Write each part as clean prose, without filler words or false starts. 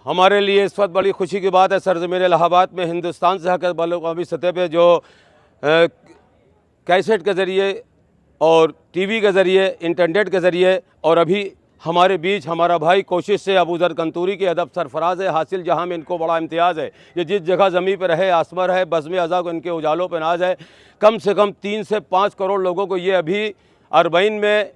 हमारे लिए इस वक्त बड़ी खुशी की बात है सरज़मीन इलाहाबाद में हिंदुस्तान से हक़ कौमी सतह पे जो कैसेट के ज़रिए और टीवी के ज़रिए, इंटरनेट के ज़रिए और अभी हमारे बीच हमारा भाई कोशिश से अबूज़र कंतूरी के अदब सरफराज है हासिल, जहाँ में इनको बड़ा इम्तियाज़ है। ये जिस जगह ज़मीन पर रहे आसमर है, बज़्म अज़ा को इनके उजालों पर नाज है। कम से कम 3 से 5 करोड़ लोगों को ये अभी अरबईन में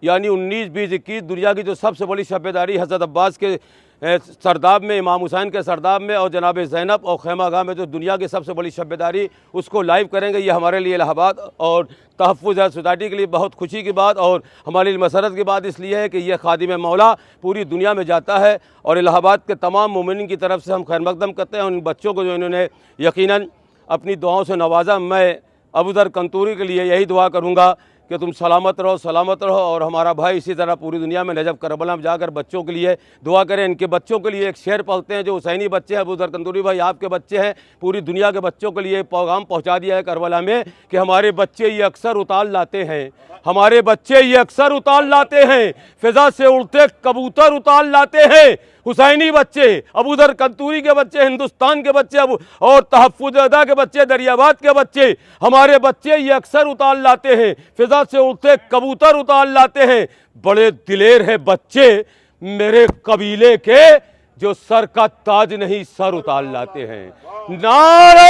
यानी 19, 20, 21 दुनिया की जो सबसे बड़ी शब्बेदारी हज़रत अब्बास के सरदाब में, इमाम हुसैन के सरदाब में और जनाब ज़ैनब और खैमागाह में जो दुनिया की सबसे बड़ी शब्बेदारी, उसको लाइव करेंगे। ये हमारे लिए इलाहाबाद और तहफ़्फ़ुज़ सोसाइटी के लिए बहुत खुशी की बात और हमारे लिए मसरत की बात इसलिए है कि यह खादिम मौला पूरी दुनिया में जाता है और इलाहाबाद के तमाम मोमिनीन की तरफ से हम खैर मकदम करते हैं। उन बच्चों को जो इन्होंने यकीनन अपनी दुआओं से नवाजा, मैं अबूज़र कंतूरी के लिए यही दुआ करूँगा कि तुम सलामत रहो और हमारा भाई इसी तरह पूरी दुनिया में नजब करबला में जाकर बच्चों के लिए दुआ करें। इनके बच्चों के लिए एक शेर पढ़ते हैं जो हुसैनी बच्चे हैं। अबूज़र कंतूरी भाई आपके बच्चे हैं, पूरी दुनिया के बच्चों के लिए पैगाम पहुंचा दिया है करबला में कि हमारे बच्चे ये अक्सर उताल लाते हैं, हमारे बच्चे ये अक्सर उताल लाते हैं, फ़िज़ा से उड़ते कबूतर उताल लाते हैं। हुसैनी बच्चे, अबूज़र कंतूरी के बच्चे, हिंदुस्तान के बच्चे और तहफ़्फ़ुज़ अदा के बच्चे, दरियाबाद के बच्चे, हमारे बच्चे ये अक्सर उताल लाते हैं, फ़िज़ा से उड़ते कबूतर उताल लाते हैं। बड़े दिलेर है बच्चे मेरे कबीले के जो सर का ताज नहीं सर उताल लाते हैं। नारे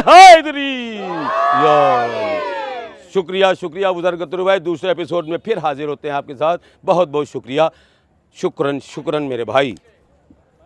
हैदरी। शुक्रिया अबूज़र कंतूरी भाई। दूसरे एपिसोड में फिर हाजिर होते हैं आपके साथ। बहुत बहुत शुक्रिया। शुक्रन मेरे भाई।